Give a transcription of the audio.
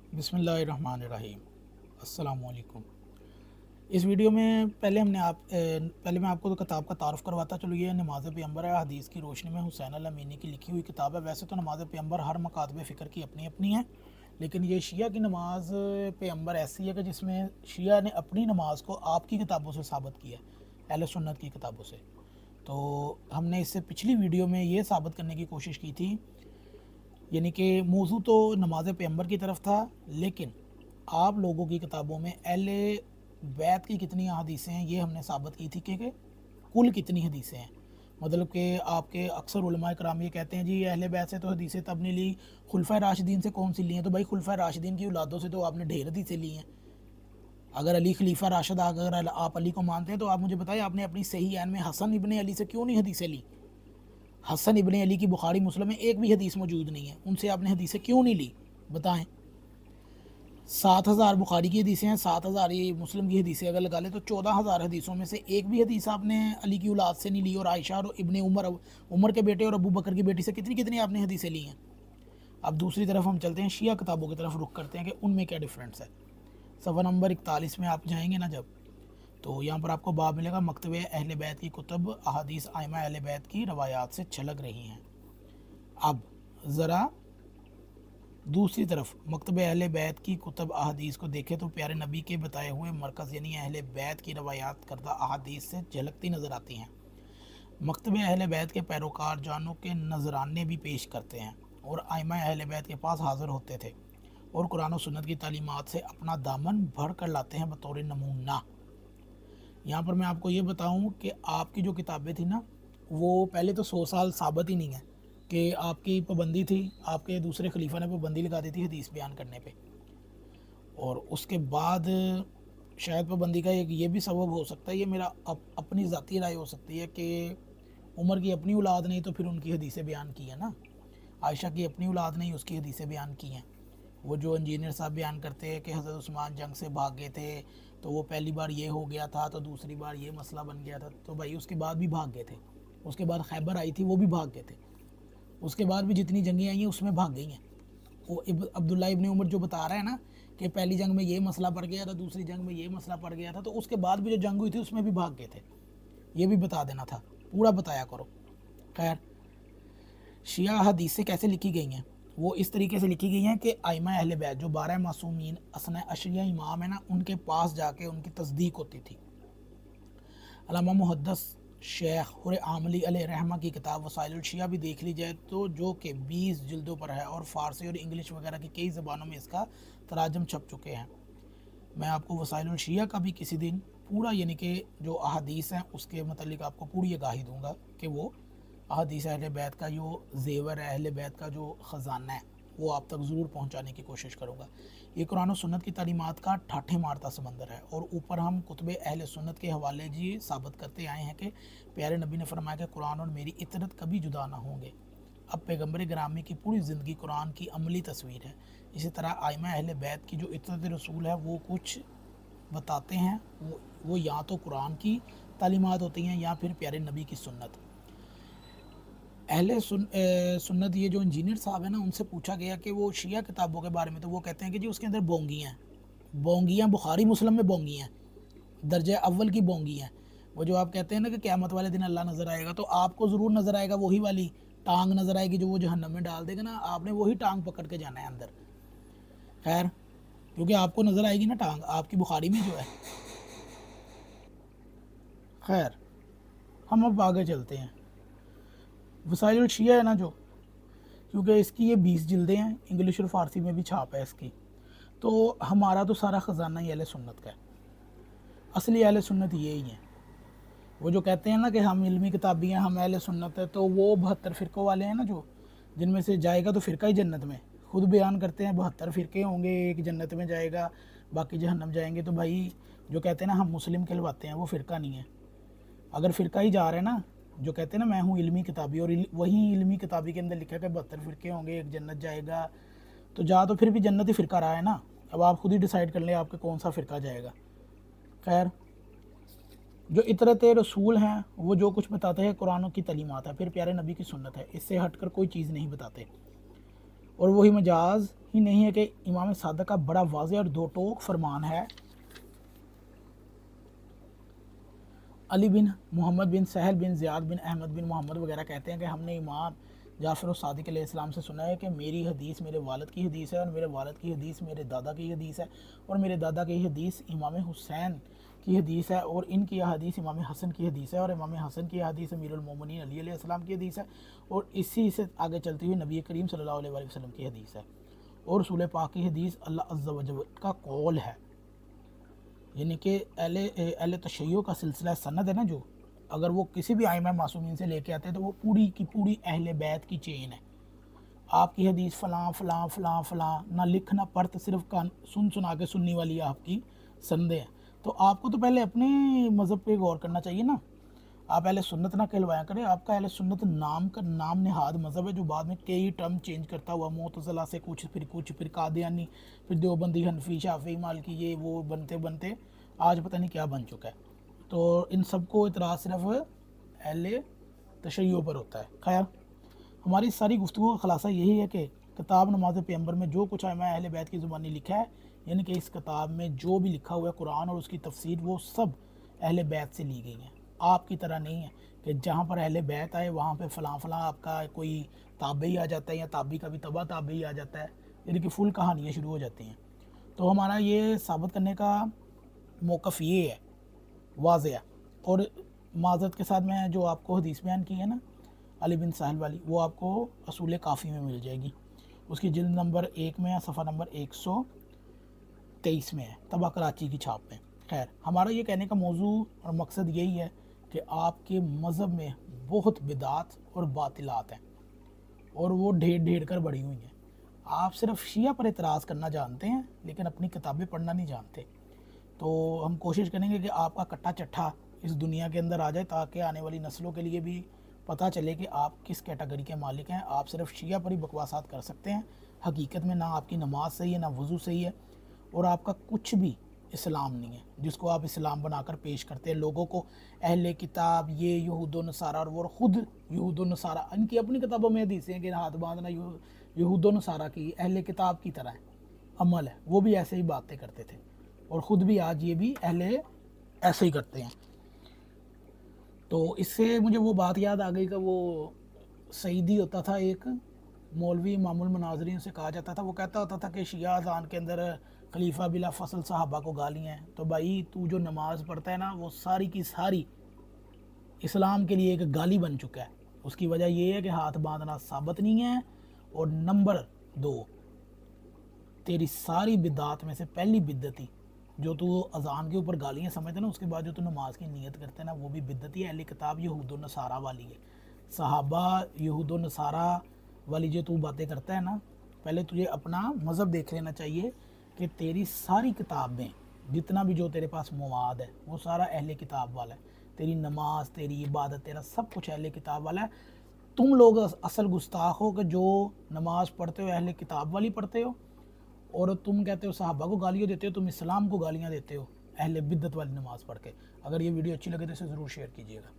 बिस्मिल्लाहिर्रहमानिर्रहीम। अस्सलाम वालेकुम। इस वीडियो में पहले मैं आपको तो किताब का तारुफ़ करवाता चलूँ। ये नमाज़ पैगम्बर है, हदीस की रोशनी में हुसैन अल अमीनी की लिखी हुई किताब है। वैसे तो नमाज़ पैगम्बर हर मकातबे फ़िक्र की अपनी अपनी है, लेकिन ये शिया की नमाज़ पैगम्बर ऐसी है कि जिसमें शिया ने अपनी नमाज को आपकी किताबों से साबित किया, अहले सुन्नत की किताबों से। तो हमने इससे पिछली वीडियो में ये साबित करने की कोशिश की थी, यानी कि मौजू तो नमाज पैगम्बर की तरफ था, लेकिन आप लोगों की किताबों में अहले बैत की कितनी हदीसें हैं ये हमने साबित की थी कि कुल कितनी हदीसें हैं। मतलब कि आपके अक्सर उलमा कराम ये कहते हैं जी अहले बैत से तो हदीसें तब नहीं ली, खुलफा राशिदीन से कौन सी ली हैं। तो भाई खुलफा राशिदीन की औलादों से तो आपने ढेर हदीसें ली हैं। अगर अली खलीफा राशिद, अगर आप अली को मानते हैं तो आप मुझे बताएं आपने अपनी सही ऐन में हसन इब्ने अली से क्यों नहीं हदीसें ली। हसन इब्ने अली की बुखारी मुस्लिम में एक भी हदीस मौजूद नहीं है, उनसे आपने हदीसें क्यों नहीं ली बताएं। 7,000 बुखारी की हदीसें हैं, 7,000 ये मुस्लिम की हदीसें अगर लगा ले तो 14,000 हदीसों में से एक भी हदीस आपने अली की औलाद से नहीं ली। और आयशा और इब्ने उमर के बेटे और अबू बकर की बेटी से कितनी कितनी आपने हदीसें ली हैं। अब दूसरी तरफ हम चलते हैं, शिया किताबों की तरफ रुख करते हैं कि उनमें क्या डिफरेंस है। सफ़ा नंबर 41 में आप जाएंगे ना जब, तो यहाँ पर आपको बाब मिलेगा मकतबे अहले बैत की कुतुब अहादीस आइमा अहले बैत की रवायात से छलक रही हैं। अब ज़रा दूसरी तरफ मकतब अहले बैत की कुतुब अहादीस को देखें तो प्यारे नबी के बताए हुए मरकज़ यानी अहले बैत की रवायात करदा अहादीस से झलकती नज़र आती हैं। मकतब अहले बैत के पैरोकार जानों के नजराने भी पेश करते हैं और आइमा अहले बैत के पास हाज़िर होते थे और कुरान और सुन्नत की तालीमात से अपना दामन भर कर लाते हैं बतौर नमूना। यहाँ पर मैं आपको ये बताऊँ कि आपकी जो किताबें थी ना, वो पहले तो 100 साल साबित ही नहीं है कि आपकी पाबंदी थी, आपके दूसरे खलीफा ने पाबंदी लगा दी थी हदीस बयान करने पे। और उसके बाद शायद पाबंदी का एक ये भी सबब हो सकता है, ये मेरा अपनी ज़ाती राय हो सकती है कि उमर की अपनी औलाद नहीं तो फिर उनकी हदीसें बयान की है ना। आयशा की अपनी औलाद नहीं, उसकी हदीसें बयान की हैं। वो जो इंजीनियर साहब बयान करते हैं कि हज़रत उस्मान जंग से भाग गए थे, तो वो पहली बार ये हो गया था, तो दूसरी बार ये मसला बन गया था, तो भाई उसके बाद भी भाग गए थे। उसके बाद खैबर आई थी, वो भी भाग गए थे। उसके बाद भी जितनी जंगें आई हैं उसमें भाग गई हैं। वो अब्दुल्ला इब्ने उमर जो बता रहा है ना कि पहली जंग में ये मसला पड़ गया था, दूसरी जंग में ये मसला पड़ गया था, तो उसके बाद भी जो जंग हुई थी उसमें भी भाग गए थे। ये भी बता देना था, पूरा बताया करो। खैर, शिया हदीसें कैसे लिखी गई हैं, वो इस तरीके से लिखी गई हैं कि आइमा अहले बैत जो 12 मासूमीन असना अशरिया इमाम है ना, उनके पास जाके उनकी तस्दीक होती थी। अल्लामा मुहद्दिस शेख हुर आमली अलैहिर्रहमा की किताब वसाइलुल शिया भी देख ली जाए तो जो कि 20 जिल्दों पर है और फ़ारसी और इंग्लिश वगैरह की कई ज़बानों में इसका तराजम छप चुके हैं। मैं आपको वसाइलुल शिया का भी किसी दिन पूरा यानी कि जो अहादीस हैं उसके मतलब आपको पूरी आगाही दूंगा कि वो अहादीस अहले बैत का जो जेवर है, अहले बैत का जो ख़जाना है, वो आप तक ज़रूर पहुँचाने की कोशिश करूँगा। ये कुरान और सुन्नत की तालीमात का ठाठे मारता समंदर है और ऊपर हम कुतुब अहले सुन्नत के हवाले जी साबित करते आए हैं कि प्यारे नबी ने फरमाया कि कुरान और मेरी इतरत कभी जुदा ना होंगे। अब पैगम्बर ग्रामी की पूरी ज़िंदगी कुरान की अमली तस्वीर है। इसी तरह आइमा अहले बैत की जो इतरत रसूल है वो कुछ बताते हैं, वो या तो कुरान की तालीमात होती हैं या फिर प्यारे नबी की सुन्नत। सुन्नत ये जो इंजीनियर साहब है ना, उनसे पूछा गया कि वो शिया किताबों के बारे में, तो वो कहते हैं कि जी उसके अंदर बोंगियाँ हैं। बोंगियाँ बुखारी मुस्लिम में बोंगियाँ हैं, दर्जे अव्वल की बोंगी हैं। वो जो आप कहते हैं ना कि क़यामत वाले दिन अल्लाह नज़र आएगा, तो आपको ज़रूर नज़र आएगा वही वाली टांग नज़र आएगी जो वो जहन्नम में डाल देगा ना, आपने वही टांग पकड़ के जाना है अंदर। खैर, क्योंकि आपको नज़र आएगी ना टांग आपकी बुखारी में जो है। खैर, हम अब आगे चलते हैं। वसाइल शिया है ना जो, क्योंकि इसकी ये 20 जिल्दें हैं, इंग्लिश और फ़ारसी में भी छाप है इसकी, तो हमारा तो सारा ख़जाना ही अहले सुन्नत का है। असली अहले सुन्नत ये ही है। वो जो कहते हैं ना कि हम इल्मी किताबी हैं, हम अहले सुन्नत है, तो वो 72 फ़िरक़ों वाले हैं ना जो, जिनमें से जाएगा तो फ़िरका ही जन्नत में। खुद बयान करते हैं 72 फ़िरके होंगे, एक जन्नत में जाएगा, बाकी जहन्नम जाएंगे। तो भाई जो कहते हैं ना हम मुस्लिम कहलवाते हैं, वो फ़िरका नहीं है। अगर फ़िरका ही जा रहे हैं ना, जो कहते हैं ना मैं हूँ इल्मी किताबी, और वही इल्मी किताबी के अंदर लिखा है कि 72 फ़िरके होंगे, एक जन्नत जाएगा, तो जा तो फिर भी जन्नत ही फ़िरका रहा है ना। अब आप खुद ही डिसाइड कर लें आपके कौन सा फ़िरका जाएगा। खैर, जो इतरत रसूल हैं वो जो कुछ बताते हैं कुरान की तालीमात है, फिर प्यारे नबी की सुन्नत है, इससे हटकर कोई चीज़ नहीं बताते। और वही मजाज ही नहीं है कि इमाम सादक का बड़ा वाज़ेह और दो टोक फरमान है, अली बिन मोहम्मद बिन सहल बिन ज़ियाद बिन अहमद बिन मोहम्मद वगैरह कहते हैं कि हमने इमाम जाफ़र सादिक अलैहिस्सलाम से सुना है कि मेरी हदीस मेरे वालिद की हदीस है और मेरे वालिद की हदीस मेरे दादा की हदीस है और मेरे दादा की हदीस इमाम हुसैन की हदीस है और इनकी हदीस इमाम हसन की हदीस है और इमाम हसन की हदीस अमीरुल मोमिनीन अली अलैहिस्सलाम की हदीस है और इसी से आगे चलती हुई नबी करीम सल्लल्लाहु अलैहि वसल्लम की हदीस है और रसूल पाक की हदीस अल्लाह अज़्ज़ा व जल का कौल है। यानी कि अहले तशय्यो का सिलसिला सनद है ना, जो अगर वो किसी भी आइमा मासूमीन से लेके आते हैं तो वो पूरी की पूरी अहले बैत की चेन है। आपकी हदीस फ़लाँ फ़लाँ फ़लाँ फ़लाँ ना लिख ना पढ़, तो सिर्फ कान सुन सुना के सुनने वाली आपकी संदे हैं। तो आपको तो पहले अपने मज़हब पे गौर करना चाहिए ना। आप अहले सुन्नत ना कहलवाया करें। आपका अहले सुन्नत नाम का नाम नेहाद मज़हब है जो बाद में कई टर्म चेंज करता हुआ मुअतज़िला से कुछ फिर कादियानी फिर देवबंदी हनफी शाफ़ी मालिकी ये वो बनते बनते आज पता नहीं क्या बन चुका है। तो इन सबको इतराज़ सिर्फ अहले तशय्यो पर होता है। खैर, हमारी सारी गुफ्तगू का ख़ुलासा यही है कि किताब नमाज़ पैगंबर में जो कुछ आइमा अहले बैत की ज़ुबानी लिखा है, यानी कि इस किताब में जो भी लिखा हुआ है कुरान और उसकी तफसीर, वो सब अहले बैत से ली गई हैं। आपकी तरह नहीं है कि जहाँ पर अहले बैत आए वहाँ पे फ़लाँ फ़लाँ आपका कोई ताबई आ जाता है या ताबी का भी तबा ताबई आ जाता है, यानी कि फुल कहानियाँ शुरू हो जाती हैं। तो हमारा ये साबित करने का मौक़िफ़ ये है वाज़ेह। और माज़रत के साथ मैं जो आपको हदीस बयान की है ना अली बिन साहिल वाली, वो आपको असूल काफ़ी में मिल जाएगी। उसकी जिल्द नंबर 1 में या सफ़ा नंबर 123 में है, तबा कराची की छाप में। खैर, हमारा ये कहने का मौजू और मकसद यही है कि आपके मज़हब में बहुत बिदात और बातिलात हैं और वो ढेर ढेर कर बढ़ी हुई हैं। आप सिर्फ शिया पर एतराज़ करना जानते हैं लेकिन अपनी किताबें पढ़ना नहीं जानते। तो हम कोशिश करेंगे कि आपका कट्टा चट्ठा इस दुनिया के अंदर आ जाए ताकि आने वाली नस्लों के लिए भी पता चले कि आप किस कैटेगरी के मालिक हैं। आप सिर्फ शिया पर ही बकवासात कर सकते हैं, हकीकत में ना आपकी नमाज सही है ना वज़ू सही है और आपका कुछ भी इस्लाम नहीं है जिसको आप इस्लाम बनाकर पेश करते हैं लोगों को। अहले किताब ये यहूद व नसारा, और वो ख़ुद यहूद व नसारा, इनकी अपनी किताबों में हदीसें हैं कि हाथ बांधना यहूद व नसारा की अहले किताब की तरह है, अमल है। वो भी ऐसे ही बातें करते थे और ख़ुद भी आज ये भी अहले ऐसे ही करते हैं। तो इससे मुझे वो बात याद आ गई कि वो सईदी होता था एक मौलवी इमामुल मनाज़रीन से कहा जाता था, वो कहता होता था कि शिया अज़ान के अंदर खलीफा बिला फसल साहबा को गालियाँ हैं। तो भाई तू जो नमाज़ पढ़ता है ना वो सारी की सारी इस्लाम के लिए एक गाली बन चुका है। उसकी वजह ये है कि हाथ बांधना साबित नहीं है और नंबर 2 तेरी सारी बिदात में से पहली बिद्दती जो तू अज़ान के ऊपर गालियाँ समझते ना, उसके बाद जो तू नमाज की नीयत करते ना वो भी बिद्दती है। अहले किताब यहूद व नसारा वाली है, सहाबा यहूद व नसारा वाली जो तू बातें करता है ना, पहले तुझे अपना मज़हब देख लेना चाहिए कि तेरी सारी किताबें जितना भी जो तेरे पास मवाद है वो सारा अहले किताब वाला है। तेरी नमाज, तेरी इबादत, तेरा सब कुछ अहले किताब वाला है। तुम लोग असल गुस्ताख हो कि जो नमाज पढ़ते हो अहले किताब वाली पढ़ते हो और तुम कहते हो सहाबा को गालियाँ देते हो, तुम इस्लाम को गालियाँ देते हो अहले बिद्दत वाली नमाज़ पढ़ के। अगर ये वीडियो अच्छी लगे तो इसे ज़रूर शेयर कीजिएगा।